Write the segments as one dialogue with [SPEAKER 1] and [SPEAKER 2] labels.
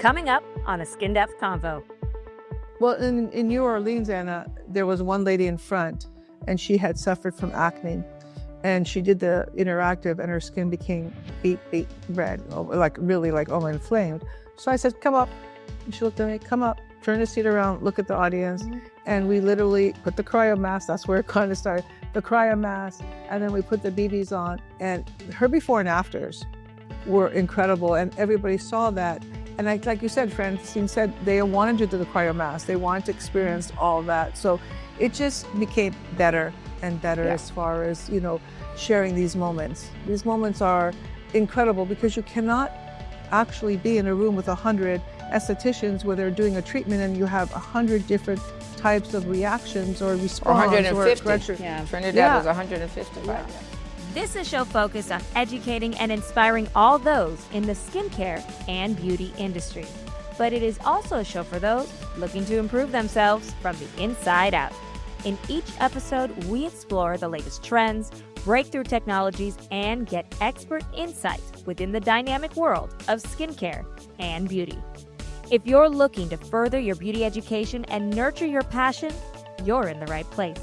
[SPEAKER 1] Coming up on a Skin Depth Convo.
[SPEAKER 2] Well, in New Orleans, Anna, there was one lady in front, and she had suffered from acne. And she did the interactive, and her skin became beet red, really inflamed. So I said, come up. And she looked at me, come up, turn the seat around, look at the audience. Mm-hmm. And we literally put the cryo mask, that's where it kind of started, the cryo mask, and then we put the BBs on. And her before and afters were incredible, and everybody saw that. And like you said, Francine said, they wanted to do the cryo mask. They wanted to experience all that. So it just became better and better as far as, sharing these moments. These moments are incredible because you cannot actually be in a room with 100 estheticians where they're doing a treatment and you have 100 different types of reactions or response.
[SPEAKER 3] 150. Trinidad was 155. Yeah.
[SPEAKER 1] This is a show focused on educating and inspiring all those in the skincare and beauty industry. But it is also a show for those looking to improve themselves from the inside out. In each episode, we explore the latest trends, breakthrough technologies, and get expert insights within the dynamic world of skincare and beauty. If you're looking to further your beauty education and nurture your passion, you're in the right place.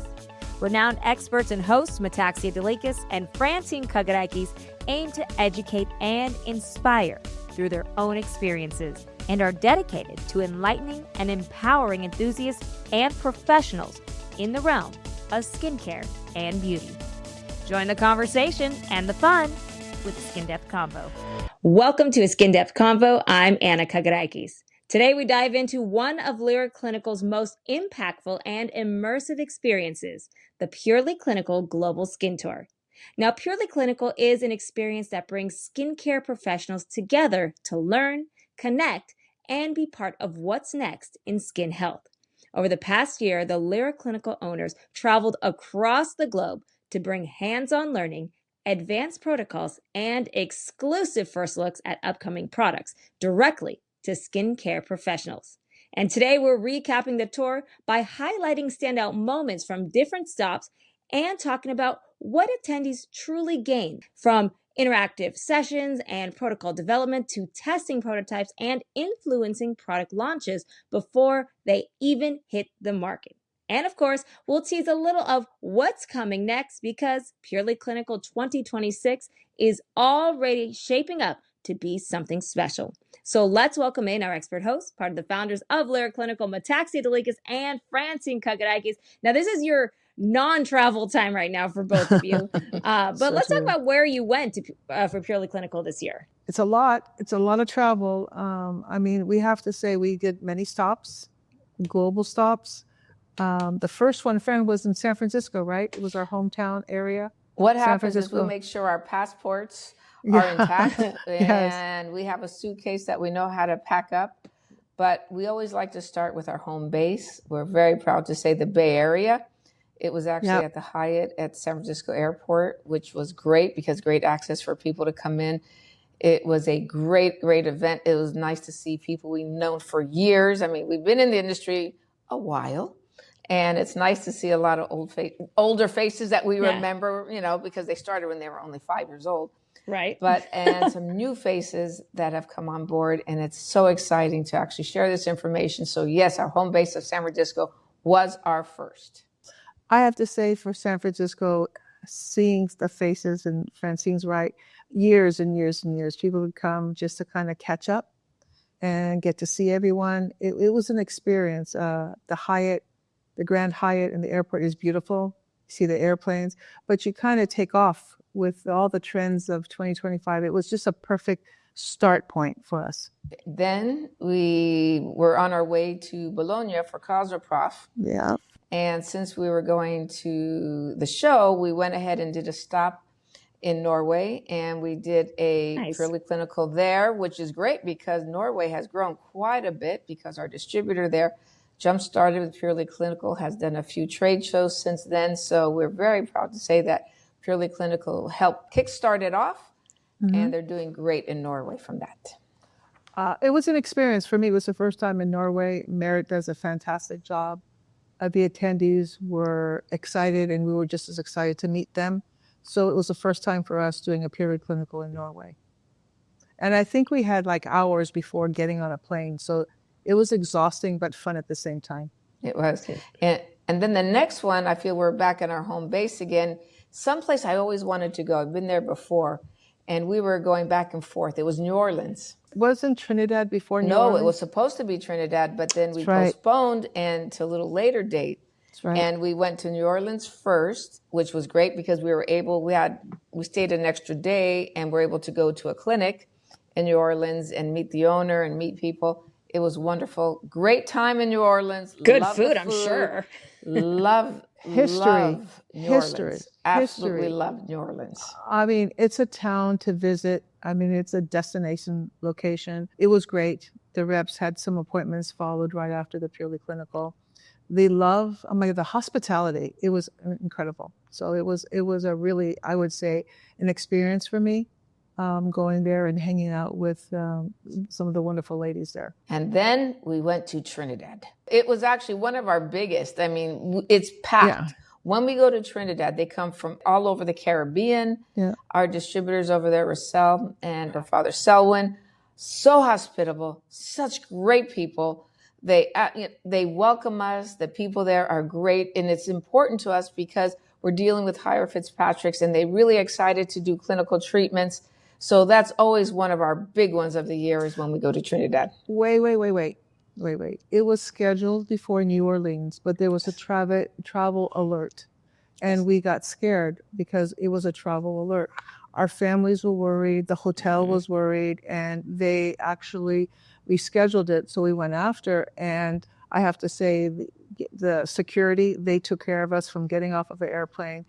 [SPEAKER 1] Renowned experts and hosts Metaxia Dalikas and Francine Kagarakis aim to educate and inspire through their own experiences and are dedicated to enlightening and empowering enthusiasts and professionals in the realm of skincare and beauty. Join the conversation and the fun with Skin Depth Convo. Welcome to a Skin Depth Convo. I'm Anna Kagarakis. Today we dive into one of Lira Clinical's most impactful and immersive experiences, the Purely Clinical Global Skin Tour. Now, Purely Clinical is an experience that brings skincare professionals together to learn, connect, and be part of what's next in skin health. Over the past year, the Lira Clinical owners traveled across the globe to bring hands-on learning, advanced protocols, and exclusive first looks at upcoming products directly to skincare professionals. And today we're recapping the tour by highlighting standout moments from different stops and talking about what attendees truly gain from interactive sessions and protocol development to testing prototypes and influencing product launches before they even hit the market. And of course, we'll tease a little of what's coming next because Purely Clinical 2026 is already shaping up to be something special. So let's welcome in our expert host, part of the founders of Lira Clinical, Metaxia Dalikas and Francine Kagarakis. Now, this is your non-travel time right now for both of you. But let's talk about where you went for Purely Clinical this year.
[SPEAKER 2] It's a lot. It's a lot of travel. We have to say we did many stops, global stops. The first one, Fran, was in San Francisco, right? It was our hometown area.
[SPEAKER 3] What happens is we make sure our passports are intact and we have a suitcase that we know how to pack up. But we always like to start with our home base. We're very proud to say the Bay Area. It was actually at the Hyatt at San Francisco Airport, which was great because great access for people to come in. It was a great event. It was nice to see people we've known for years. We've been in the industry a while. And it's nice to see a lot of older faces that we remember, because they started when they were only 5 years old.
[SPEAKER 1] Right.
[SPEAKER 3] And some new faces that have come on board. And it's so exciting to actually share this information. So yes, our home base of San Francisco was our first.
[SPEAKER 2] I have to say for San Francisco, seeing the faces, and Francine's right, years and years and years, people would come just to kind of catch up and get to see everyone. It was an experience. The Hyatt, the Grand Hyatt in the airport is beautiful. You see the airplanes, but you kind of take off with all the trends of 2025. It was just a perfect start point for us.
[SPEAKER 3] Then we were on our way to Bologna for Cosmoprof.
[SPEAKER 2] Yeah.
[SPEAKER 3] And since we were going to the show, we went ahead and did a stop in Norway, and we did a Purely Clinical there, which is great because Norway has grown quite a bit because our distributor there jump-started with Purely Clinical, has done a few trade shows since then. So we're very proud to say that Purely Clinical helped kickstart it off, and they're doing great in Norway from that.
[SPEAKER 2] It was an experience for me. It was the first time in Norway. Merit does a fantastic job. The attendees were excited, and we were just as excited to meet them. So it was the first time for us doing a Purely Clinical in Norway. And I think we had like hours before getting on a plane. So it was exhausting, but fun at the same time.
[SPEAKER 3] It was. And then the next one, I feel we're back in our home base again. Someplace I always wanted to go. I've been there before. And we were going back and forth. It was New Orleans.
[SPEAKER 2] Wasn't Trinidad before New
[SPEAKER 3] No,
[SPEAKER 2] Orleans?
[SPEAKER 3] it was supposed to be Trinidad, but then we
[SPEAKER 2] right.
[SPEAKER 3] postponed and to a little later date.
[SPEAKER 2] That's right.
[SPEAKER 3] And we went to New Orleans first, which was great because we stayed an extra day and were able to go to a clinic in New Orleans and meet the owner and meet people. It was wonderful. Great time in New Orleans.
[SPEAKER 4] Good food, I'm sure.
[SPEAKER 3] Love
[SPEAKER 2] history.
[SPEAKER 3] New Orleans. Absolutely love New Orleans.
[SPEAKER 2] I mean, it's a town to visit. I mean, it's a destination location. It was great. The reps had some appointments followed right after the Purely Clinical. The hospitality, it was incredible. So it was a really, I would say, an experience for me, going there and hanging out with some of the wonderful ladies there.
[SPEAKER 3] And then we went to Trinidad. It was actually one of our biggest. I mean, it's packed. Yeah. When we go to Trinidad, they come from all over the Caribbean.
[SPEAKER 2] Yeah.
[SPEAKER 3] Our distributors over there, Russell and our father Selwyn, so hospitable, such great people. They welcome us. The people there are great. And it's important to us because we're dealing with higher Fitzpatrick's and they're really excited to do clinical treatments. So that's always one of our big ones of the year is when we go to Trinidad.
[SPEAKER 2] Wait. It was scheduled before New Orleans, but there was a travel alert. And we got scared because it was a travel alert. Our families were worried. The hotel was worried. And they actually rescheduled it. So we went after. And I have to say, the security, they took care of us from getting off of an airplane.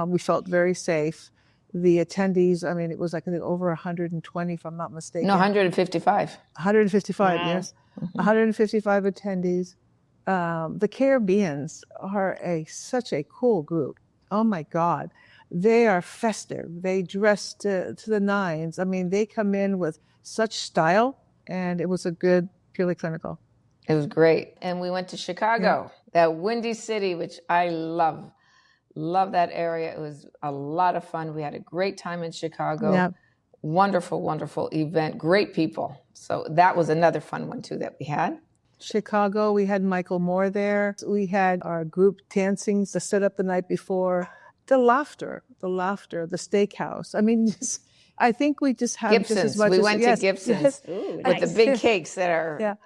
[SPEAKER 2] We felt very safe. The attendees, I mean, it was like over 120, if I'm not mistaken.
[SPEAKER 3] No, 155.
[SPEAKER 2] 155, wow. Yes. 155 attendees. The Caribbeans are such a cool group. Oh my God. They are festive. They dress to the nines. I mean, they come in with such style, and it was a good Purely Clinical.
[SPEAKER 3] It was great. And we went to Chicago, that windy city, which I love. Love that area. It was a lot of fun. We had a great time in Chicago.
[SPEAKER 2] Yep.
[SPEAKER 3] Wonderful, wonderful event. Great people. So that was another fun one too that we had.
[SPEAKER 2] Chicago, we had Michael Moore there. We had our group dancing to set up the night before. The laughter, the steakhouse. I mean, I think we just had
[SPEAKER 3] Gibson's.
[SPEAKER 2] Just as much
[SPEAKER 3] we
[SPEAKER 2] as,
[SPEAKER 3] went to Gibson's with nice. The big cakes that are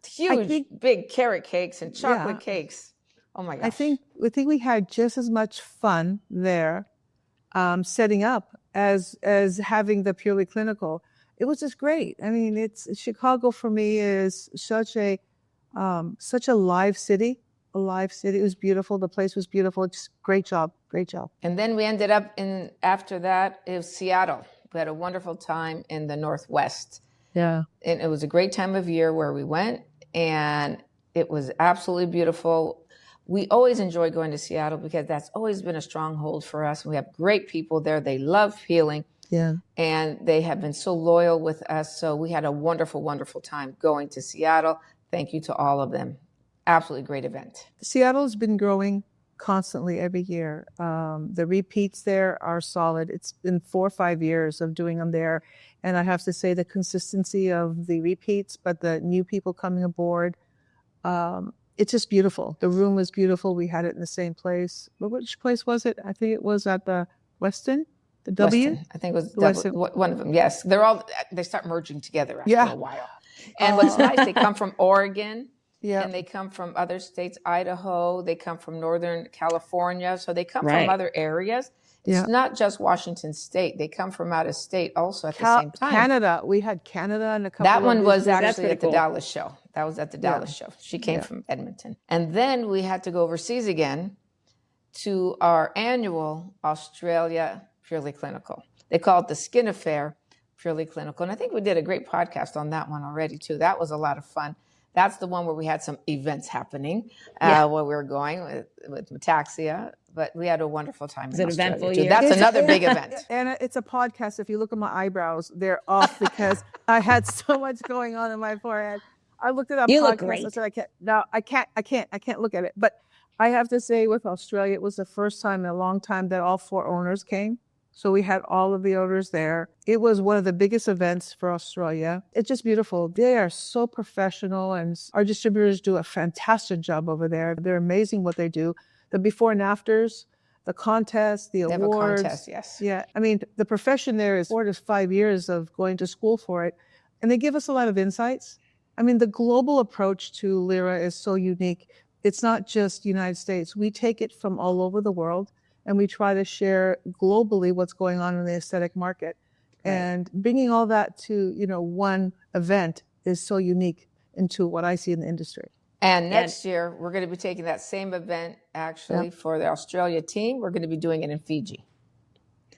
[SPEAKER 3] huge, big carrot cakes and chocolate cakes. Oh my gosh.
[SPEAKER 2] I think we had just as much fun there setting up as having the Purely Clinical. It was just great. I mean, Chicago for me is such a live city. A live city. It was beautiful. The place was beautiful. Just great job.
[SPEAKER 3] And then we ended up after that, it was Seattle. We had a wonderful time in the Northwest.
[SPEAKER 2] Yeah.
[SPEAKER 3] And it was a great time of year where we went, and it was absolutely beautiful. We always enjoy going to Seattle because that's always been a stronghold for us. We have great people there. They love healing.
[SPEAKER 2] Yeah.
[SPEAKER 3] And they have been so loyal with us. So we had a wonderful, wonderful time going to Seattle. Thank you to all of them. Absolutely great event.
[SPEAKER 2] Seattle's been growing constantly every year. The repeats there are solid. It's been 4 or 5 years of doing them there. And I have to say the consistency of the repeats, but the new people coming aboard, it's just beautiful. The room was beautiful. We had it in the same place. But which place was it? I think it was at the Westin, the W.
[SPEAKER 3] Westin. I think it was one of them. Yes, they start merging together after a while. And what's nice, they come from Oregon.
[SPEAKER 2] Yeah.
[SPEAKER 3] And they come from other states, Idaho. They come from Northern California. So they come from other areas. It's not just Washington State. They come from out of state also at the same time.
[SPEAKER 2] Canada. We had Canada and a couple
[SPEAKER 3] That one was
[SPEAKER 4] That's
[SPEAKER 3] actually at the
[SPEAKER 4] cool.
[SPEAKER 3] Dallas show. That was at the Dallas show. She came from Edmonton. And then we had to go overseas again to our annual Australia Purely Clinical. They call it the Skin Affair Purely Clinical. And I think we did a great podcast on that one already too. That was a lot of fun. That's the one where we had some events happening while we were going with Metaxia, but we had a wonderful time.
[SPEAKER 4] It's an eventful year.
[SPEAKER 3] That's another big event.
[SPEAKER 2] And it's a podcast. If you look at my eyebrows, they're off because I had so much going on in my forehead. I looked at that
[SPEAKER 4] You
[SPEAKER 2] podcast.
[SPEAKER 4] look great.
[SPEAKER 2] I said, I can't look at it. But I have to say with Australia, it was the first time in a long time that all 4 owners came. So we had all of the owners there. It was one of the biggest events for Australia. It's just beautiful. They are so professional, and our distributors do a fantastic job over there. They're amazing what they do. The before and afters, the contest, the awards.
[SPEAKER 3] They have a contest, yes.
[SPEAKER 2] Yeah. I mean, the profession there is 4 to 5 years of going to school for it. And they give us a lot of insights. I mean, the global approach to Lira is so unique. It's not just United States. We take it from all over the world, and we try to share globally what's going on in the aesthetic market. Right. And bringing all that to, one event is so unique into what I see in the industry.
[SPEAKER 3] And next year, we're going to be taking that same event, actually, for the Australia team. We're going to be doing it in Fiji.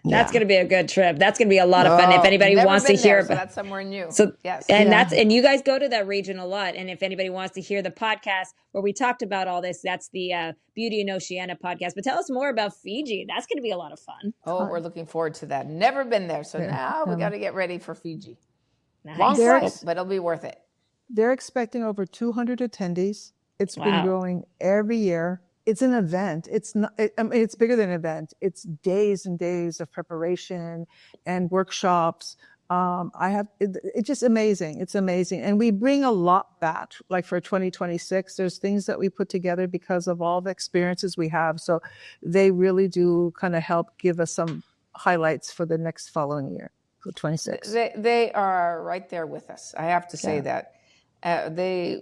[SPEAKER 4] That's going to be a good trip. That's going to be a lot of fun. If anybody wants to hear
[SPEAKER 3] about, so that's somewhere new.
[SPEAKER 4] So yes, and you guys go to that region a lot. And if anybody wants to hear the podcast where we talked about all this, that's the Beauty in Oceania podcast. But tell us more about Fiji. That's going to be a lot of fun.
[SPEAKER 3] Oh, we're looking forward to that. Never been there, so now we got to get ready for Fiji.
[SPEAKER 4] Nice.
[SPEAKER 3] Long flight, but it'll be worth it.
[SPEAKER 2] They're expecting over 200 attendees. It's been growing every year. It's an event. It's not. It's bigger than an event. It's days and days of preparation and workshops. It's just amazing. It's amazing, and we bring a lot back. Like for 2026, there's things that we put together because of all the experiences we have. So they really do kind of help give us some highlights for the next following year, for 26.
[SPEAKER 3] They are right there with us. I have to say that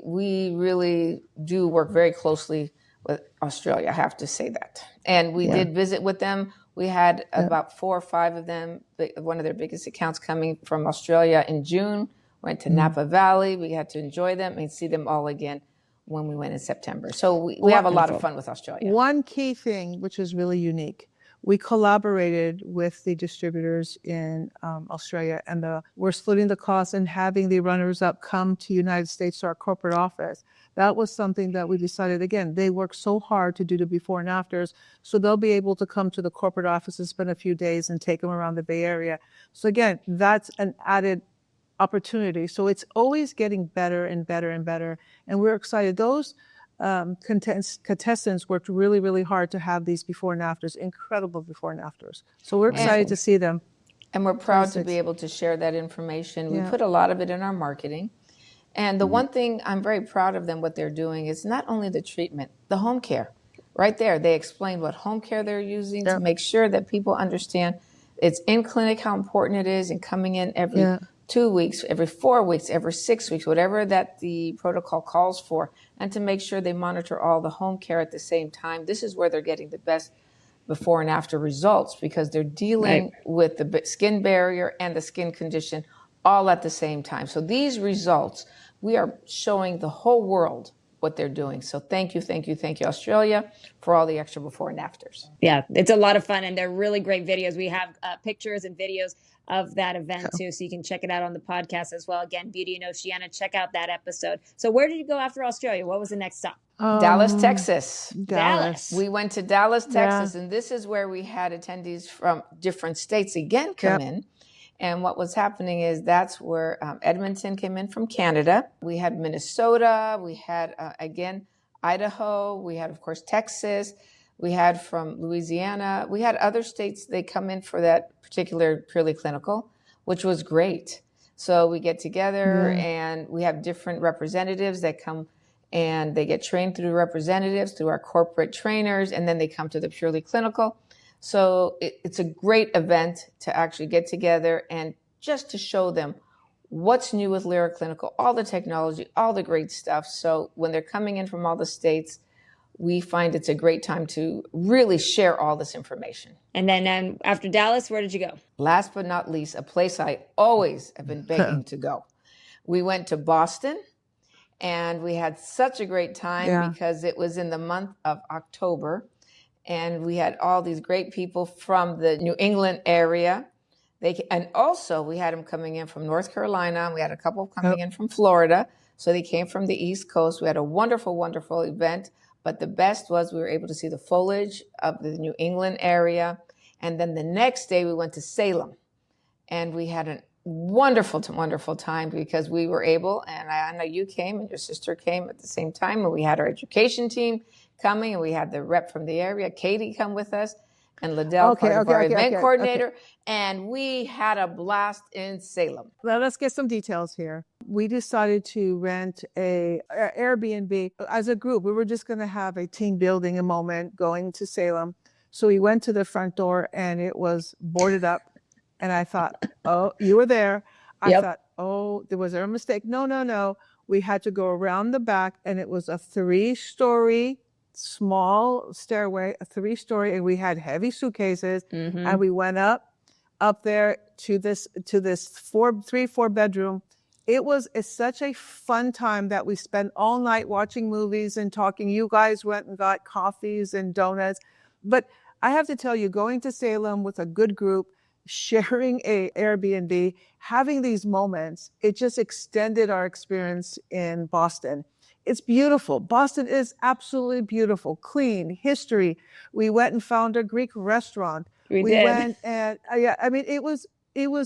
[SPEAKER 3] we really do work very closely with Australia, I have to say that. And we did visit with them. We had about 4 or 5 of them, one of their biggest accounts coming from Australia in June, went to Napa Valley. We had to enjoy them and see them all again when we went in September. So we have a lot of fun with Australia.
[SPEAKER 2] One key thing, which is really unique, we collaborated with the distributors in Australia, and we're splitting the costs and having the runners-up come to United States to our corporate office. That was something that we decided, again, they work so hard to do the before and afters, so they'll be able to come to the corporate office and spend a few days and take them around the Bay Area. So again, that's an added opportunity. So it's always getting better and better and better. And we're excited. Those contestants worked really, really hard to have these before and afters, incredible before and afters. So we're excited to see them.
[SPEAKER 3] And we're proud to be able to share that information. We put a lot of it in our marketing. And the one thing I'm very proud of them, what they're doing is not only the treatment, the home care. Right there, they explain what home care they're using to make sure that people understand it's in clinic, how important it is, and coming in every 2 weeks, every 4 weeks, every 6 weeks, whatever that the protocol calls for, and to make sure they monitor all the home care at the same time. This is where they're getting the best before and after results, because they're dealing with the skin barrier and the skin condition all at the same time. So these results, we are showing the whole world what they're doing. So thank you, Australia, for all the extra before and afters.
[SPEAKER 4] Yeah, it's a lot of fun, and they're really great videos. We have pictures and videos of that event too, so you can check it out on the podcast as well. Again, Beauty in Oceania, check out that episode. So where did you go after Australia? What was the next stop?
[SPEAKER 3] Dallas, Texas.
[SPEAKER 4] Dallas.
[SPEAKER 3] We went to Dallas, Texas, and this is where we had attendees from different states again come in. And what was happening is that's where Edmonton came in from Canada. We had Minnesota. We had, again, Idaho. We had, of course, Texas. We had from Louisiana. We had other states. They come in for that particular purely clinical, which was great. So we get together and we have different representatives that come, and they get trained through representatives, through our corporate trainers, and then they come to the purely clinical. So it's a great event to actually get together and just to show them what's new with Lira Clinical, all the technology, all the great stuff. So when they're coming in from all the states, we find it's a great time to really share all this information.
[SPEAKER 4] And then after Dallas, where did you go?
[SPEAKER 3] Last but not least, a place I always have been begging to go. We went to Boston, and we had such a great time because it was in the month of October. And we had all these great people from the New England area. And also we had them coming in from North Carolina. We had a couple coming in from Florida. So they came from the East Coast. We had a wonderful, wonderful event. But the best was we were able to see the foliage of the New England area. And then the next day we went to Salem. And we had a wonderful, wonderful time because we were able, and I know you came and your sister came at the same time. And we had our education team coming, and we had the rep from the area, Katie, come with us. and Liddell, part of our event
[SPEAKER 2] Okay.
[SPEAKER 3] coordinator, and we had a blast in Salem.
[SPEAKER 2] Well, let's get some details here. We decided to rent a Airbnb as a group. We were just going to have a team building a moment going to Salem. So we went to the front door and it was boarded up. And I thought, oh, you were there. I thought, oh, was there a mistake? No. We had to go around the back, and it was a 3-story small stairway, a 3-story, and we had heavy suitcases, and we went up there to this 4 bedroom. It's such a fun time that we spent all night watching movies and talking. You guys went and got coffees and donuts, but I have to tell you, going to Salem with a good group, sharing a Airbnb, having these moments, it just extended our experience in Boston. It's beautiful. Boston is absolutely beautiful, clean, history. We went and found a Greek restaurant. We went and it was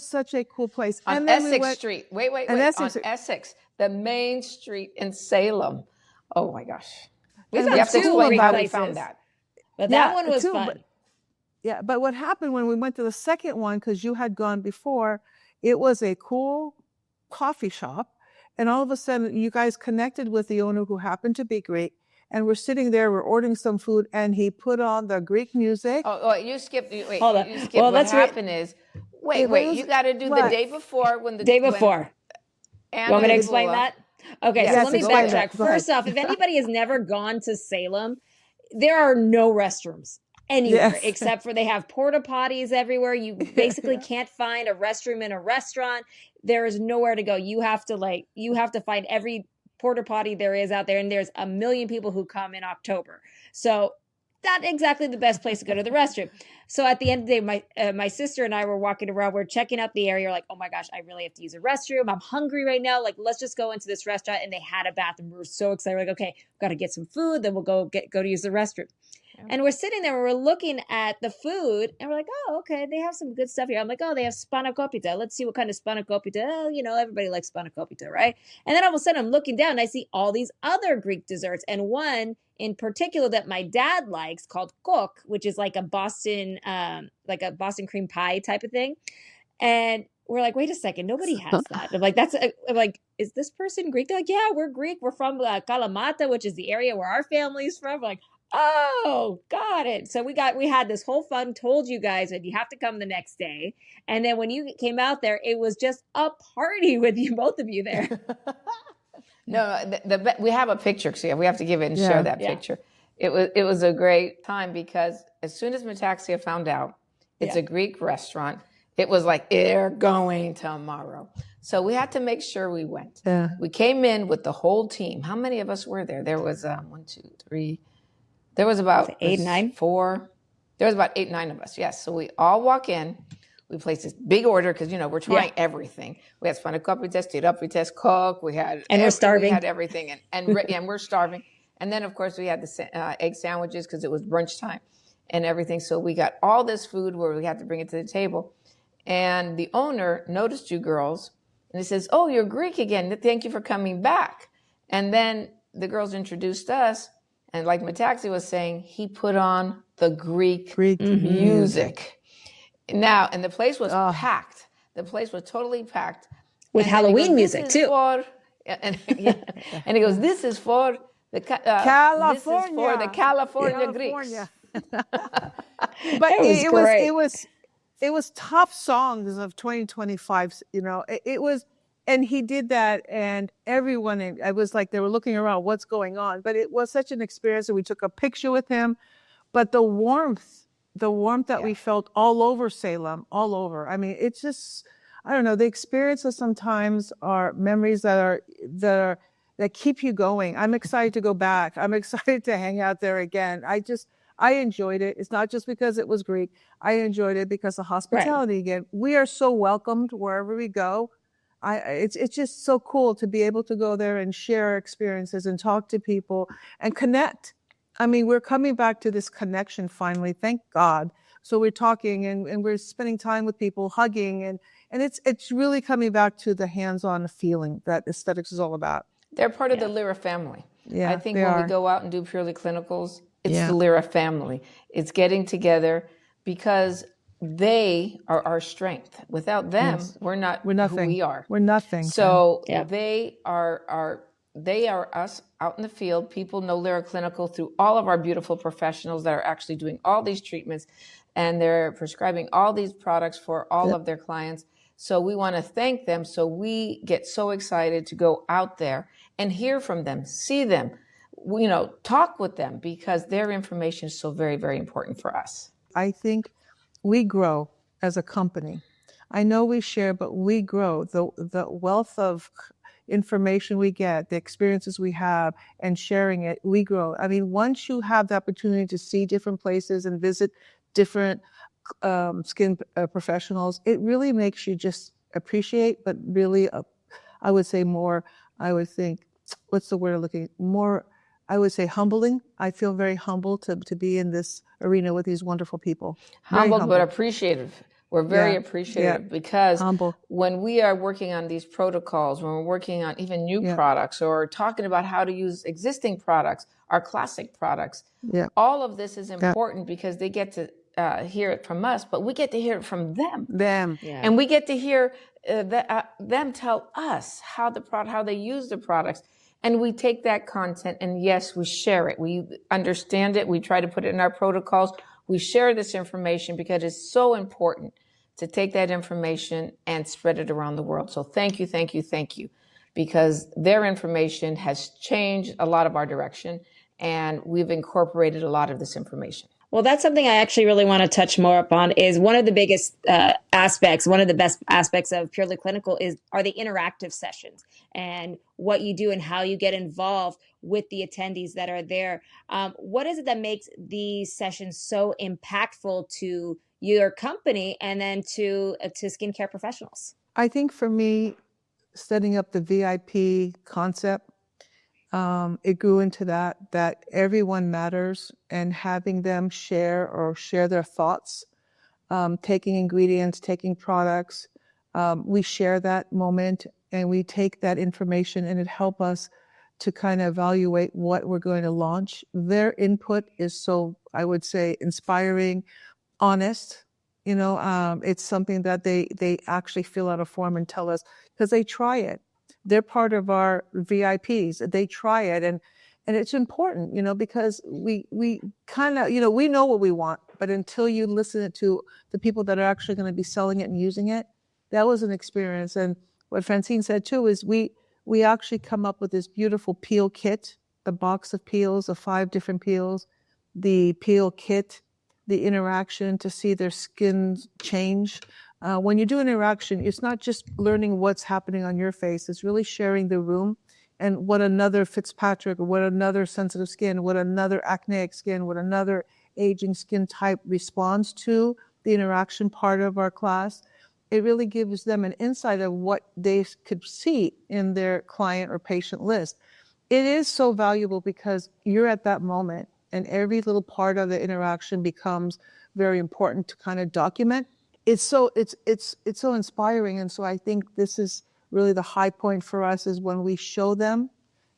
[SPEAKER 2] such a cool place.
[SPEAKER 3] On
[SPEAKER 2] and then
[SPEAKER 3] Essex Street. Wait. On Essex, the main street in Salem. Oh my gosh. We have to explain how we found that.
[SPEAKER 4] But that one was fun.
[SPEAKER 2] But what happened when we went to the second one, because you had gone before, it was a cool coffee shop. And all of a sudden, you guys connected with the owner who happened to be Greek. And we're sitting there, we're ordering some food, and he put on the Greek music.
[SPEAKER 3] Oh, you skipped. Wait,
[SPEAKER 4] hold on.
[SPEAKER 3] You skipped. Well, what happened is, wait, you got to do the day before.
[SPEAKER 4] Day before. You want me to explain that? Okay, so let me backtrack. First off, if anybody has never gone to Salem, there are no restrooms anywhere except for they have porta potties everywhere. You basically can't find a restroom in a restaurant. There is nowhere to go. You have to find every porta potty there is out there, and there's 1 million people who come in October. So not exactly the best place to go to the restroom. So at the end of the day, my sister and I were walking around. We're checking out the area. We're like, oh my gosh, I really have to use a restroom. I'm hungry right now. Like, let's just go into this restaurant. And they had a bathroom. We were so excited. We're like, okay, we've got to get some food. Then we'll go to use the restroom. And we're sitting there, we're looking at the food, and we're like, oh, okay, they have some good stuff here. I'm like, oh, they have spanakopita. Let's see what kind of spanakopita. Oh, everybody likes spanakopita, right? And then all of a sudden, I'm looking down, and I see all these other Greek desserts, and one in particular that my dad likes called kok, which is like a Boston cream pie type of thing. And we're like, wait a second, nobody has that. I'm like, is this person Greek? They're like, yeah, we're Greek. We're from Kalamata, which is the area where our family's from. I'm like, oh, got it. So we had this whole fun, told you guys that you have to come the next day. And then when you came out there, it was just a party with you, both of you there.
[SPEAKER 3] No, we have a picture, so we have to give it and show that picture. It was a great time because as soon as Metaxia found out it's a Greek restaurant, it was like, they're going tomorrow. So we had to make sure we went. Yeah. We came in with the whole team. How many of us were there? There was 1, 2, 3. There was about
[SPEAKER 4] 8, 9.
[SPEAKER 3] 4. There was about 8, 9 of us. Yes. So we all walk in. We place this big order because we're trying everything. We had spanakopita, tirapitas, coke. We had
[SPEAKER 4] we're starving.
[SPEAKER 3] We had everything, and we're starving. And then of course we had the egg sandwiches because it was brunch time, and everything. So we got all this food where we had to bring it to the table. And the owner noticed you girls, and he says, "Oh, you're Greek again. Thank you for coming back." And then the girls introduced us. And like Metaxia was saying, he put on the Greek music. Now, and the place was packed. The place was totally packed.
[SPEAKER 4] With Halloween music, too.
[SPEAKER 3] And he goes, this is for the California. This is for the California Greeks.
[SPEAKER 2] But it was top songs of 2025. It was. And he did that, and everyone, I was like, they were looking around, what's going on? But it was such an experience, and we took a picture with him. But the warmth that we felt all over Salem, all over. I mean, it's just, I don't know, the experiences sometimes are memories that keep you going. I'm excited to go back. I'm excited to hang out there again. I enjoyed it. It's not just because it was Greek. I enjoyed it because of hospitality again. We are so welcomed wherever we go. It's just so cool to be able to go there and share experiences and talk to people and connect. I mean, we're coming back to this connection finally, thank God. So we're talking and we're spending time with people, hugging, and it's really coming back to the hands-on feeling that aesthetics is all about.
[SPEAKER 3] They're part of the Lira family. Yeah, I think when we go out and do purely clinicals, it's the Lira family. It's getting together because they are our strength. Without them,
[SPEAKER 2] Yes.
[SPEAKER 3] we're not
[SPEAKER 2] We're
[SPEAKER 3] who
[SPEAKER 2] nothing.
[SPEAKER 3] we are.
[SPEAKER 2] We're nothing.
[SPEAKER 3] So
[SPEAKER 4] Yeah.
[SPEAKER 3] they are us out in the field. People know Lira Clinical through all of our beautiful professionals that are actually doing all these treatments, and they're prescribing all these products for all of their clients. So we want to thank them. So we get so excited to go out there and hear from them, see them, talk with them, because their information is so very, very important for us.
[SPEAKER 2] I think we grow as a company. I know we share, but we grow. The wealth of information we get, the experiences we have, and sharing it, we grow. I mean, once you have the opportunity to see different places and visit different skin professionals, it really makes you just appreciate, but really, I would say more, I would think, what's the word I'm looking more, I would say humbling. I feel very humbled to be in this arena with these wonderful people.
[SPEAKER 3] Humbled, but appreciative. We're very appreciative because when we are working on these protocols, when we're working on even new products or talking about how to use existing products, our classic products, all of this is important because they get to hear it from us, but we get to hear it from them. And we get to hear them tell us how they use the products. And we take that content and yes, we share it. We understand it. We try to put it in our protocols. We share this information because it's so important to take that information and spread it around the world. So thank you, thank you, thank you, because their information has changed a lot of our direction and we've incorporated a lot of this information.
[SPEAKER 4] Well, that's something I actually really want to touch more upon. Is one of the biggest aspects, one of the best aspects of Purely Clinical are the interactive sessions and what you do and how you get involved with the attendees that are there. What is it that makes these sessions so impactful to your company and then to skincare professionals?
[SPEAKER 2] I think for me, setting up the VIP concept, it grew into that everyone matters, and having them share their thoughts, taking ingredients, taking products. We share that moment and we take that information and it helps us to kind of evaluate what we're going to launch. Their input is so, I would say, inspiring, honest. It's something that they actually fill out a form and tell us because they try it. They're part of our VIPs. They try it, and it's important, because we kind of, we know what we want, but until you listen to the people that are actually going to be selling it and using it, that was an experience. And what Francine said too is we actually come up with this beautiful peel kit, the box of peels, of 5 different peels, the peel kit, the interaction to see their skin change. When you do interaction, it's not just learning what's happening on your face, it's really sharing the room and what another Fitzpatrick, or what another sensitive skin, what another acneic skin, what another aging skin type responds to the interaction part of our class. It really gives them an insight of what they could see in their client or patient list. It is so valuable because you're at that moment and every little part of the interaction becomes very important to kind of document. It's so inspiring. And so I think this is really the high point for us, is when we show them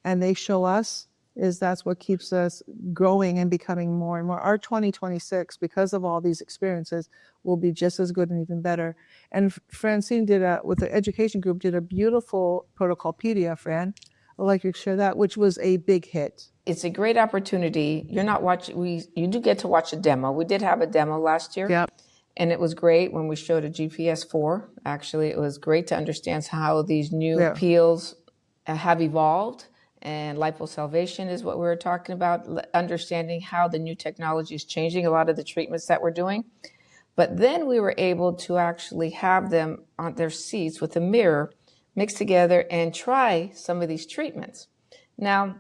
[SPEAKER 2] and they show us, that's what keeps us growing and becoming more and more. Our 2026, because of all these experiences, will be just as good and even better. And Francine with the education group, did a beautiful protocolpedia, Fran. I'd like you to share that, which was a big hit.
[SPEAKER 3] It's a great opportunity. You're not watching, you do get to watch a demo. We did have a demo last year.
[SPEAKER 2] Yep.
[SPEAKER 3] And it was great when we showed a GPS4. Actually, it was great to understand how these new peels have evolved. And liposalvation is what we were talking about, understanding how the new technology is changing a lot of the treatments that we're doing. But then we were able to actually have them on their seats with a mirror mixed together and try some of these treatments. Now,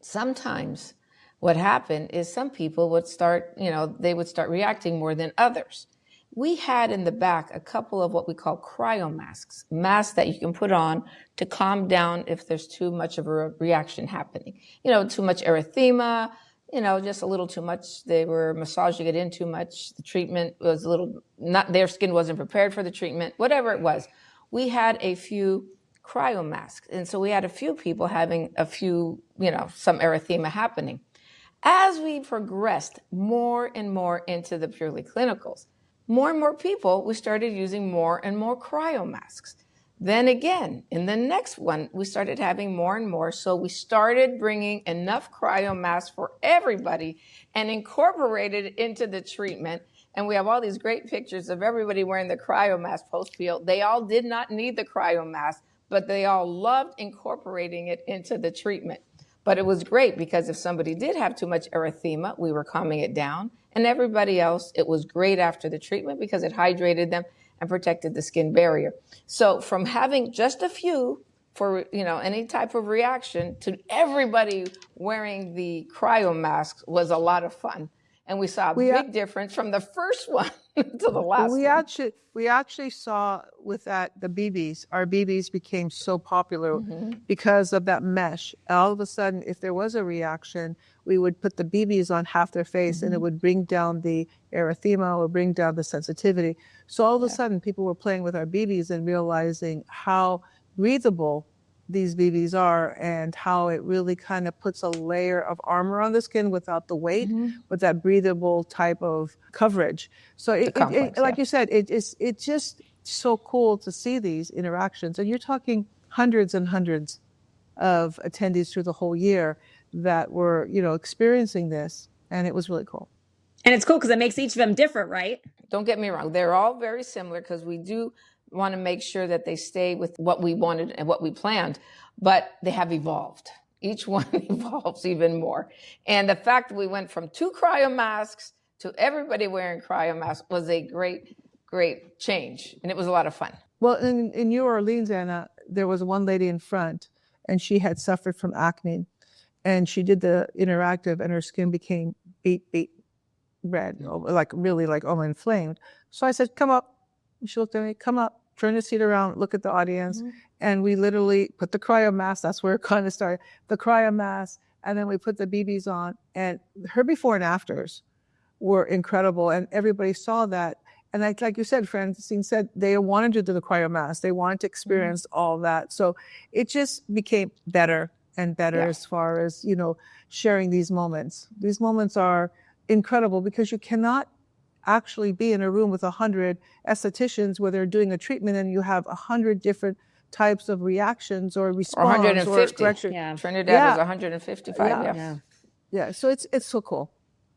[SPEAKER 3] sometimes what happened is some people would start, they would start reacting more than others. We had in the back a couple of what we call cryo masks that you can put on to calm down if there's too much of a reaction happening. Too much erythema, just a little too much. They were massaging it in too much. The treatment was their skin wasn't prepared for the treatment, whatever it was. We had a few cryo masks. And so we had a few people having some erythema happening. As we progressed more and more into the purely clinicals, more and more people, we started using more and more cryo masks. Then again, in the next one, we started having more and more. So we started bringing enough cryo masks for everybody and incorporated it into the treatment. And we have all these great pictures of everybody wearing the cryo mask post-peel. They all did not need the cryo mask, but they all loved incorporating it into the treatment. But it was great because if somebody did have too much erythema, we were calming it down. And everybody else, it was great after the treatment because it hydrated them and protected the skin barrier. So from having just a few for any type of reaction to everybody wearing the cryo masks was a lot of fun. And we saw a big difference from the first one to the last one.
[SPEAKER 2] We actually saw with that, the BBs, our BBs became so popular because of that mesh. All of a sudden, if there was a reaction, we would put the BBs on half their face and it would bring down the erythema or bring down the sensitivity. So all of a sudden, people were playing with our BBs and realizing how breathable these BBs are and how it really kind of puts a layer of armor on the skin without the weight, with that breathable type of coverage. So like you said, it's just so cool to see these interactions. And you're talking hundreds and hundreds of attendees through the whole year that were, experiencing this. And it was really cool.
[SPEAKER 4] And it's cool because it makes each of them different, right?
[SPEAKER 3] Don't get me wrong. They're all very similar because we do want to make sure that they stay with what we wanted and what we planned, but they have evolved. Each one evolves even more. And the fact that we went from 2 cryo masks to everybody wearing cryo masks was a great, great change. And it was a lot of fun.
[SPEAKER 2] Well, in New Orleans, Anna, there was one lady in front and she had suffered from acne and she did the interactive and her skin became beet red, like inflamed. So I said, come up. She looked at me, come up. Turn the seat around, look at the audience. And we literally put the cryo mask. That's where it kind of started. The cryo mask. And then we put the BBs on. And her before and afters were incredible. And everybody saw that. And like you said, Francine said, they wanted to do the cryo mask. They wanted to experience all that. So it just became better and better as far as, sharing these moments. These moments are incredible because you cannot actually be in a room with 100 estheticians where they're doing a treatment and you have 100 different types of reactions or response
[SPEAKER 3] or 150.
[SPEAKER 2] Or correction.
[SPEAKER 3] Trinidad was 155.
[SPEAKER 2] Yeah. So it's so cool.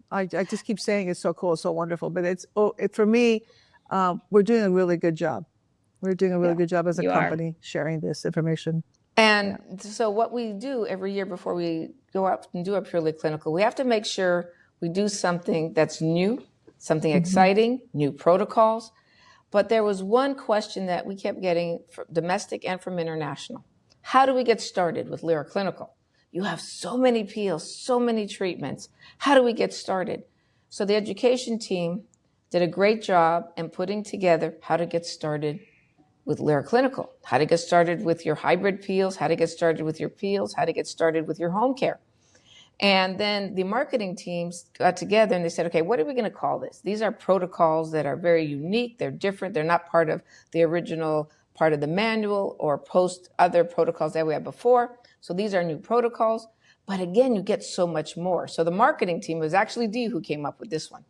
[SPEAKER 2] I just keep saying it's so cool, it's so wonderful. But for me, we're doing a really good job. We're doing a really good job as a company sharing this information.
[SPEAKER 3] And so what we do every year before we go out and do a purely clinical, we have to make sure we do something that's new, something exciting, new protocols. But there was one question that we kept getting from domestic and from international. How do we get started with Lira Clinical? You have so many peels, so many treatments. How do we get started? So the education team did a great job in putting together how to get started with Lira Clinical, how to get started with your hybrid peels, how to get started with your peels, how to get started with your home care. And then the marketing teams got together and they said, okay, what are we going to call this? These are protocols that are very unique. They're different. They're not part of the original part of the manual or post other protocols that we had before. So these are new protocols. But again, you get so much more. So the marketing team was actually Dee who came up with this one.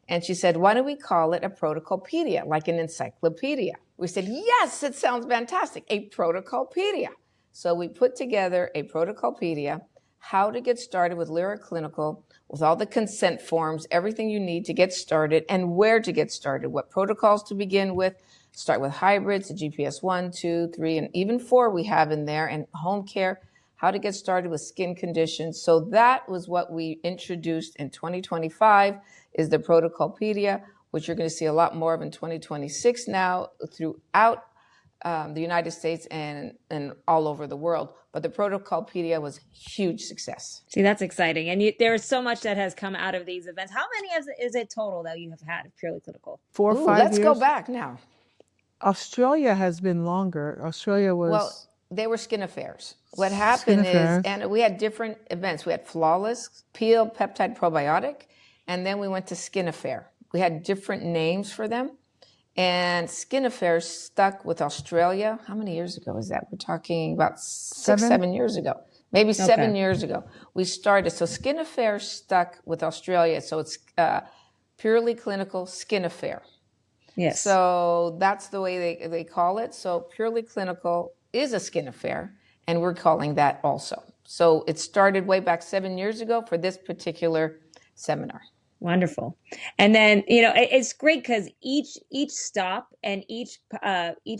[SPEAKER 3] And she said, why don't we call it a protocolpedia, like an encyclopedia? We said, yes, it sounds fantastic, a protocolpedia. So we put together a protocolpedia, how to get started with Lira Clinical, with all the consent forms, everything you need to get started, and where to get started, what protocols to begin with. Start with hybrids, the GPS 1, 2, 3, and even 4 we have in there, and home care, how to get started with skin conditions. So that was what we introduced in 2025, is the protocolpedia, which you're going to see a lot more of in 2026 now throughout the United States and all over the world. But the protocolpedia was a huge success.
[SPEAKER 4] See, that's exciting. And there is so much that has come out of these events. How many is it total that you have had of Purely Clinical?
[SPEAKER 2] 4 or 5 years.
[SPEAKER 3] Let's go back now.
[SPEAKER 2] Australia has been longer. Australia was...
[SPEAKER 3] Well, they were skin affairs. What happened is, and we had different events. We had Flawless, Peel Peptide Probiotic, and then we went to Skin Affair. We had different names for them. And Skin Affairs stuck with Australia. How many years ago is that? We're talking about 6, 7 years ago. maybe
[SPEAKER 4] Okay.
[SPEAKER 3] 7 years ago. We started. So Skin Affair stuck with Australia. So it's Purely Clinical Skin Affair.
[SPEAKER 4] Yes.
[SPEAKER 3] So that's the way they call it. So Purely Clinical is a skin affair, and we're calling that also. So it started way back 7 years ago for this particular seminar.
[SPEAKER 4] Wonderful. And then, it's great because each stop and each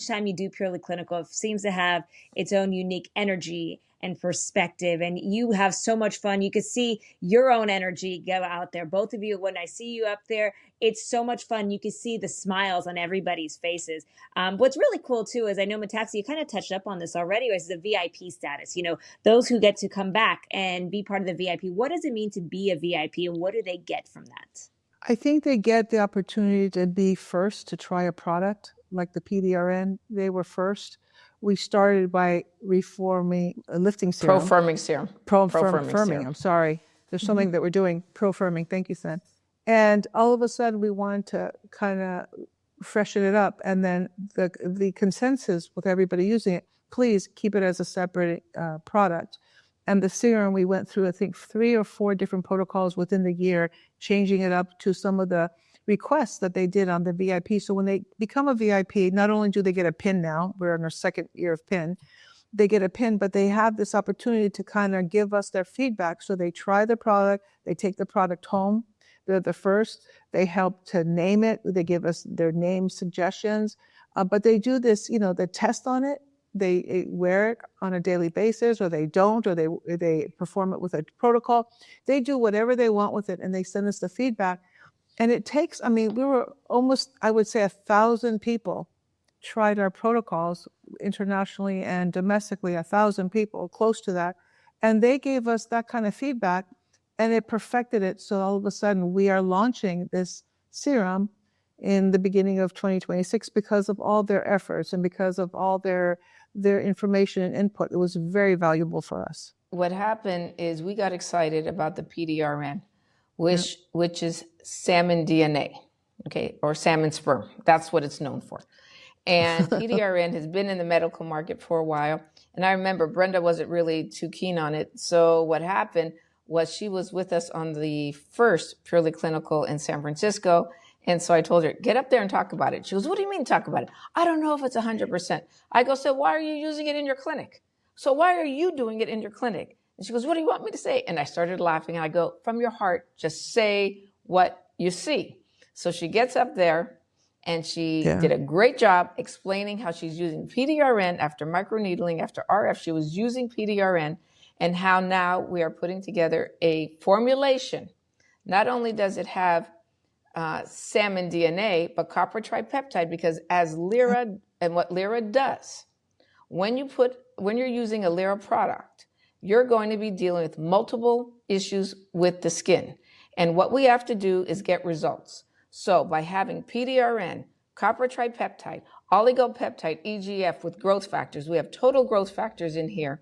[SPEAKER 4] time you do Purely Clinical, it seems to have its own unique energy and perspective. And you have so much fun. You could see your own energy go out there. Both of you, when I see you up there, it's so much fun. You can see the smiles on everybody's faces. What's really cool too is I know Metaxia, you kind of touched up on this already, is the VIP status. Those who get to come back and be part of the VIP. What does it mean to be a VIP, and what do they get from that?
[SPEAKER 2] I think they get the opportunity to be first to try a product like the PDRN. They were first. We started by reforming a lifting serum.
[SPEAKER 3] Pro-firming serum.
[SPEAKER 2] Pro-firming. I'm sorry. There's something that we're doing. Pro-firming. Thank you, Sen. And all of a sudden, we wanted to kind of freshen it up. And then the consensus with everybody using it, please keep it as a separate product. And the serum, we went through, I think, 3 or 4 different protocols within the year, changing it up to some of the requests that they did on the VIP. So when they become a VIP, not only do they get a pin now, we're in our 2nd year of pin, they get a pin, but they have this opportunity to kind of give us their feedback. So they try the product, they take the product home. They're the first. They help to name it. They give us their name suggestions, but they do this, the test on it. They wear it on a daily basis, or they don't, or they perform it with a protocol. They do whatever they want with it, and they send us the feedback. And it takes, we were almost, I would say, 1,000 people tried our protocols internationally and domestically, 1,000 people, close to that. And they gave us that kind of feedback, and it perfected it. So all of a sudden, we are launching this serum in the beginning of 2026 because of all their efforts and because of all their information and input. It was very valuable for us.
[SPEAKER 3] What happened is we got excited about the PDRN, which is salmon DNA, okay, or salmon sperm. That's what it's known for. And PDRN has been in the medical market for a while. And I remember Brenda wasn't really too keen on it. So what happened was she was with us on the first Purely Clinical in San Francisco. And so I told her, get up there and talk about it. She goes, what do you mean talk about it? I don't know if it's 100%. I go, so why are you using it in your clinic? So why are you doing it in your clinic? And she goes, what do you want me to say? And I started laughing, and I go, from your heart, just say what you see. So she gets up there, and she did a great job explaining how she's using PDRN after microneedling, after RF. She was using PDRN, and how now we are putting together a formulation. Not only does it have salmon DNA, but copper tripeptide, because as Lira, and what Lira does, when you're using a Lira product, you're going to be dealing with multiple issues with the skin. And what we have to do is get results. So by having PDRN, copper tripeptide, oligopeptide, EGF with growth factors, we have total growth factors in here.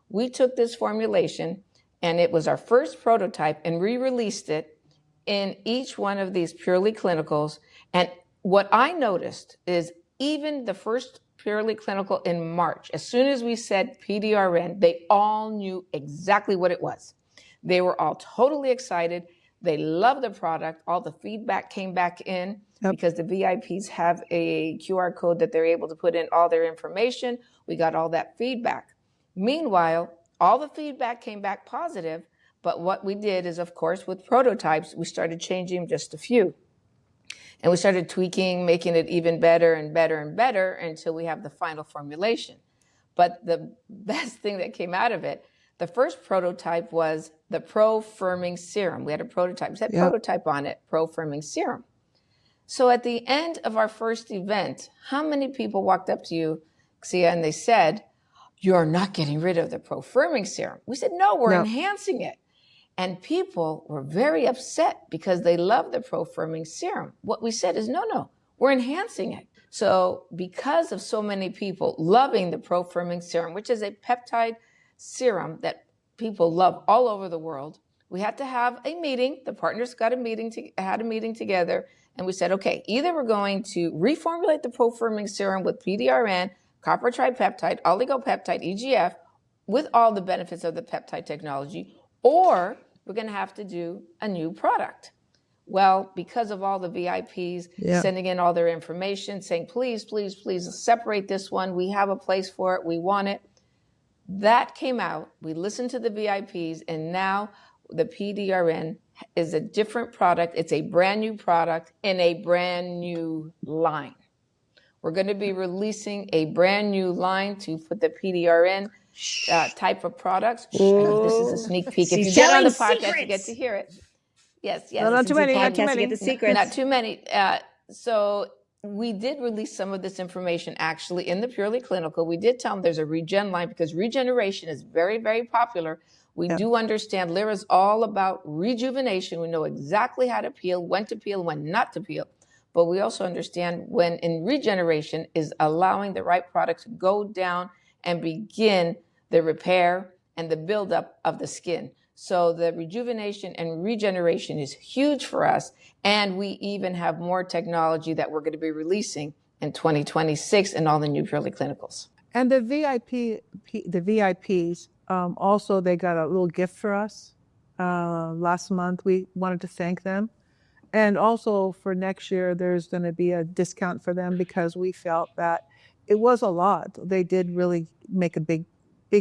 [SPEAKER 3] We took this formulation, and it was our first prototype, and we released it in each one of these Purely Clinicals. And what I noticed is even the first Purely Clinical in March, as soon as we said PDRN, they all knew exactly what it was. They were all totally excited. They loved the product. All the feedback came back in because the VIPs have a QR code that they're able to put in all their information. We got all that feedback. Meanwhile, all the feedback came back positive. But what we did is, of course, with prototypes, we started changing just a few. And we started tweaking, making it even better and better and better until we have the final formulation. But the best thing that came out of it, the first prototype was the pro-firming serum. We had a prototype. It said prototype on it, pro-firming serum. So at the end of our first event, how many people walked up to you, Xia, and they said, you're not getting rid of the pro-firming serum? We said, no, we're enhancing it. And people were very upset because they love the pro-firming serum. What we said is, no, we're enhancing it. So because of so many people loving the pro-firming serum, which is a peptide serum that people love all over the world, we had to have a meeting. The partners had a meeting together, and we said, okay, either we're going to reformulate the pro-firming serum with PDRN, copper tripeptide, oligopeptide, EGF, with all the benefits of the peptide technology, or we're going to have to do a new product. Well, because of all the VIPs sending in all their information, saying, please, please, please separate this one. We have a place for it. We want it. That came out. We listened to the VIPs, and now the PDRN is a different product. It's a brand new product in a brand new line. We're going to be releasing a brand new line to put the PDRN type of products. This is a sneak peek. If you get on the podcast, you get to hear it. Yes.
[SPEAKER 2] No, not too many. Not too many.
[SPEAKER 4] Get the secrets.
[SPEAKER 3] Not too many. So we did release some of this information actually in the Purely Clinical. We did tell them there's a regen line because regeneration is very, very popular. We do understand Lira's all about rejuvenation. We know exactly how to peel, when not to peel. But we also understand when in regeneration is allowing the right product to go down and begin the repair and the buildup of the skin. So the rejuvenation and regeneration is huge for us. And we even have more technology that we're going to be releasing in 2026 in all the new Purely Clinicals.
[SPEAKER 2] And the VIPs, also, they got a little gift for us last month. We wanted to thank them. And also for next year, there's going to be a discount for them because we felt that it was a lot. They did really make a big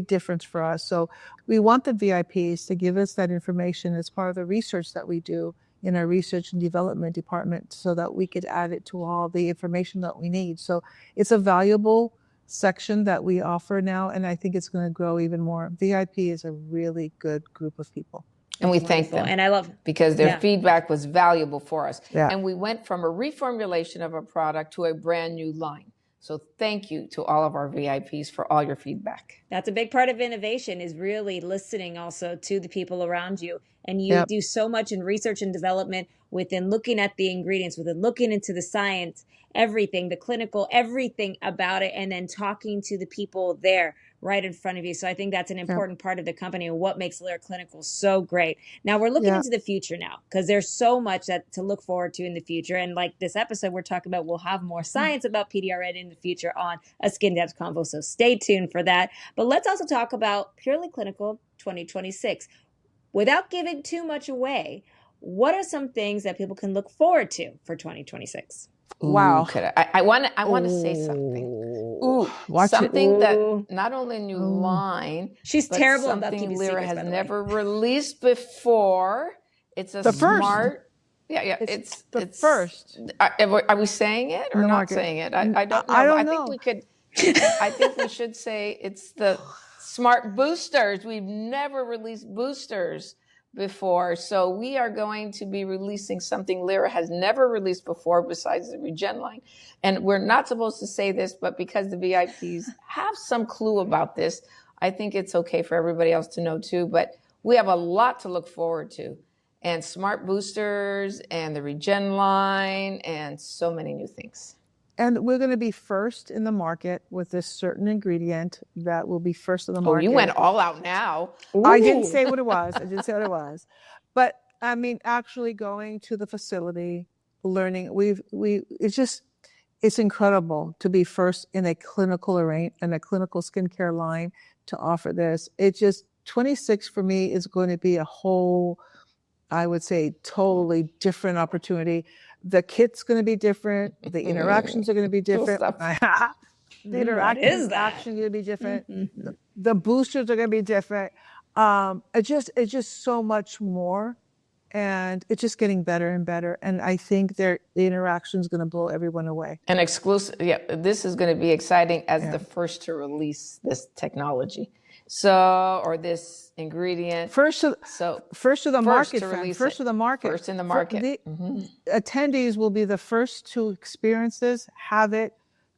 [SPEAKER 2] difference for us. So we want the VIPs to give us that information as part of the research that we do in our research and development department so that we could add it to all the information that we need. So it's a valuable section that we offer now, and I think it's going to grow even more. VIP is a really good group of people.
[SPEAKER 3] And we thank them.
[SPEAKER 4] And I love
[SPEAKER 3] because their feedback was valuable for us. Yeah. And we went from a reformulation of a product to a brand new line. So thank you to all of our VIPs for all your feedback.
[SPEAKER 4] That's a big part of innovation, is really listening also to the people around you. And you do so much in research and development within looking at the ingredients, within looking into the science, everything, the clinical, everything about it, and then talking to the people there right in front of you. So I think that's an important part of the company and what makes Lira Clinical so great. Now we're looking into the future now, because there's so much that to look forward to in the future. And like this episode, we're talking about, we'll have more science about PDRN in the future on a Skin Depth Convo. So stay tuned for that. But let's also talk about Purely Clinical 2026. Without giving too much away, what are some things that people can look forward to for 2026?
[SPEAKER 2] Wow.
[SPEAKER 3] I want to say something. Something that not only a new line,
[SPEAKER 4] she's
[SPEAKER 3] but
[SPEAKER 4] terrible about
[SPEAKER 3] something Lira has never released before. It's a smart. It's the
[SPEAKER 2] first.
[SPEAKER 3] Are we saying it or not saying it? I don't know. I think we could. I think we should say it's the smart boosters. We've never released boosters before. So we are going to be releasing something Lira has never released before besides the Regen line. And we're not supposed to say this, but because the VIPs have some clue about this, I think it's okay for everybody else to know too. But we have a lot to look forward to. And smart boosters and the Regen line and so many new things.
[SPEAKER 2] And we're going to be first in the market with this certain ingredient that will be first in the market.
[SPEAKER 3] Oh, you went all out now.
[SPEAKER 2] Ooh. I didn't say what it was. But I mean, actually going to the facility, learning, it's incredible to be first in a clinical skincare line to offer this. It just, 26 for me is going to be a whole, I would say, totally different opportunity. The kit's going to be different. The interactions are going to be different. The interactions are going to be different. The boosters are going to be different. It's just so much more, and it's just getting better and better. And I think the interaction is going to blow everyone away.
[SPEAKER 3] And exclusive, this is going to be exciting as the first to release this technology. Or this ingredient.
[SPEAKER 2] First to the market. First in the market. The attendees will be the first to experience this, have it,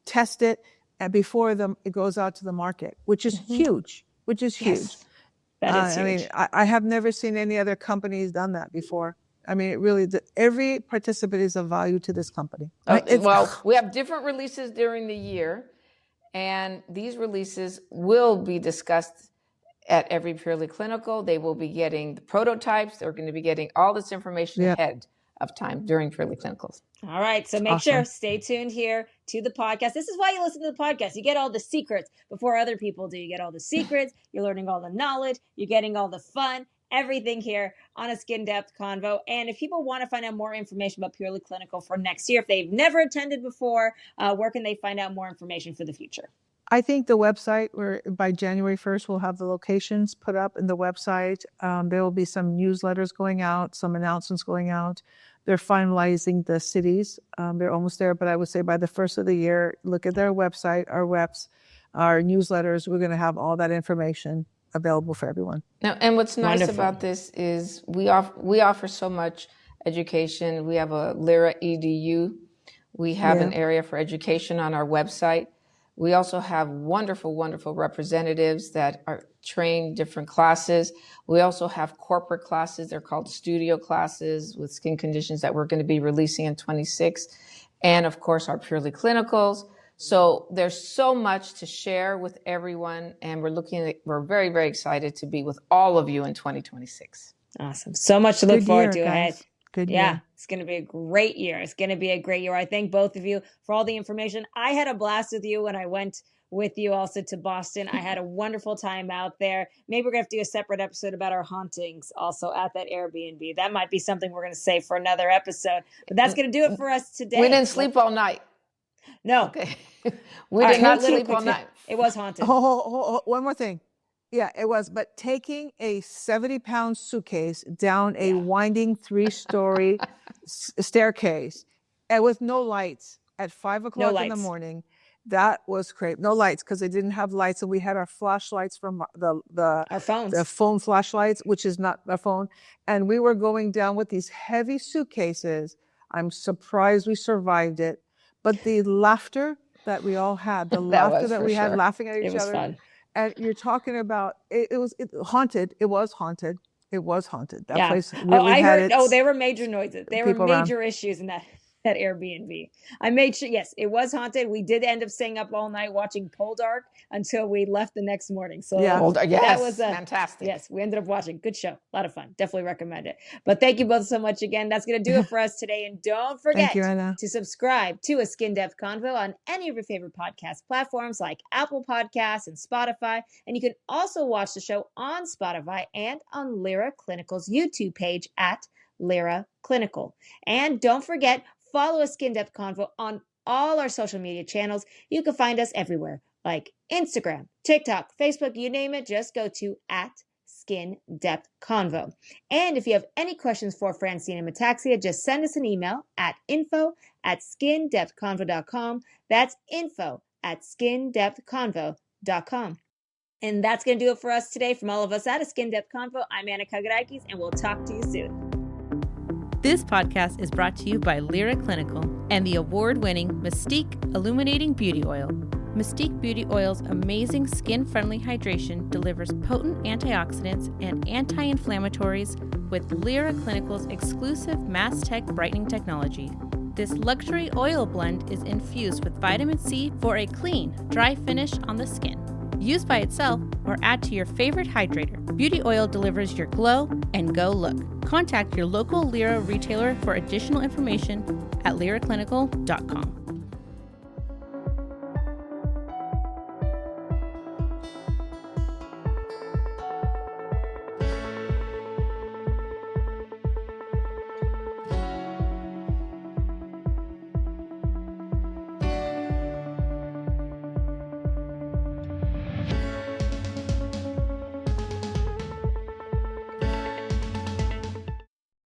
[SPEAKER 2] test it, and before it goes out to the market, which is huge. That is huge. I mean, I have never seen any other companies done that before. I mean, it really, every participant is of value to this company.
[SPEAKER 3] We have different releases during the year. And these releases will be discussed at every Purely Clinical. They will be getting the prototypes. They're going to be getting all this information ahead of time during Purely Clinicals.
[SPEAKER 4] All right. So make sure, stay tuned here to the podcast. This is why you listen to the podcast. You get all the secrets before other people do. You get all the secrets. You're learning all the knowledge. You're getting all the fun, everything here on a Skin Depth Convo. And if people want to find out more information about Purely Clinical for next year, if they've never attended before, where can they find out more information for the future?
[SPEAKER 2] I think the website, where by January 1st, we'll have the locations put up in the website. There will be some newsletters going out, some announcements going out. They're finalizing the cities. They're almost there, but I would say by the first of the year, look at their website, our reps, our newsletters. We're going to have all that information available for everyone.
[SPEAKER 3] Now, and what's nice about this is we offer so much education. We have a Lira EDU. We have an area for education on our website. We also have wonderful, wonderful representatives that are trained different classes. We also have corporate classes. They're called studio classes with skin conditions that we're going to be releasing in 26. And of course, our Purely Clinicals. So there's so much to share with everyone. And we're very, very excited to be with all of you in 2026.
[SPEAKER 4] Awesome. So much to look forward to ahead.
[SPEAKER 2] Good year.
[SPEAKER 4] It's going to be a great year. It's going to be a great year. I thank both of you for all the information. I had a blast with you when I went with you also to Boston. I had a wonderful time out there. Maybe we're going to have to do a separate episode about our hauntings also at that Airbnb. That might be something we're going to save for another episode. But that's going to do it for us today.
[SPEAKER 3] We didn't sleep all night.
[SPEAKER 4] No.
[SPEAKER 3] Okay. We did not sleep all night.
[SPEAKER 4] It was haunted.
[SPEAKER 2] One more thing. Yeah, it was. But taking a 70-pound suitcase down a winding 3-story staircase and with no lights at 5 o'clock in the morning, that was crazy. No lights because they didn't have lights, and we had our flashlights from
[SPEAKER 4] our phones,
[SPEAKER 2] the phone flashlights, which is not a phone. And we were going down with these heavy suitcases. I'm surprised we survived it, but the laughter that we all had, the laughter that we had laughing at each other.
[SPEAKER 4] Fun.
[SPEAKER 2] And you're talking about it was haunted. It was haunted. It was haunted. That place really
[SPEAKER 4] I
[SPEAKER 2] had
[SPEAKER 4] heard. There were major noises. There were major issues in that Airbnb. I made sure. Yes, it was haunted. We did end up staying up all night watching Poldark until we left the next morning. So
[SPEAKER 3] that was fantastic.
[SPEAKER 4] Yes, we ended up watching. Good show. A lot of fun. Definitely recommend it. But thank you both so much again. That's going to do it for us today. And don't forget to subscribe to A Skin Depth Convo on any of your favorite podcast platforms like Apple Podcasts and Spotify. And you can also watch the show on Spotify and on Lira Clinical's YouTube page at Lira Clinical. And don't forget, follow A Skin Depth Convo on all our social media channels. You can find us everywhere, like Instagram, TikTok, Facebook, you name it. Just go to @Skin Depth Convo. And if you have any questions for Francine and Metaxia, just send us an email at info@skindepthconvo.com. That's info@skindepthconvo.com. And that's going to do it for us today. From all of us at A Skin Depth Convo, I'm Anna Kagarakis, and we'll talk to you soon.
[SPEAKER 5] This podcast is brought to you by Lira Clinical and the award-winning Mystique Illuminating Beauty Oil. Mystique Beauty Oil's amazing skin-friendly hydration delivers potent antioxidants and anti-inflammatories with Lira Clinical's exclusive Mass Tech brightening technology. This luxury oil blend is infused with vitamin C for a clean, dry finish on the skin. Use by itself or add to your favorite hydrator. Beauty oil delivers your glow and go look. Contact your local Lira retailer for additional information at liraclinical.com.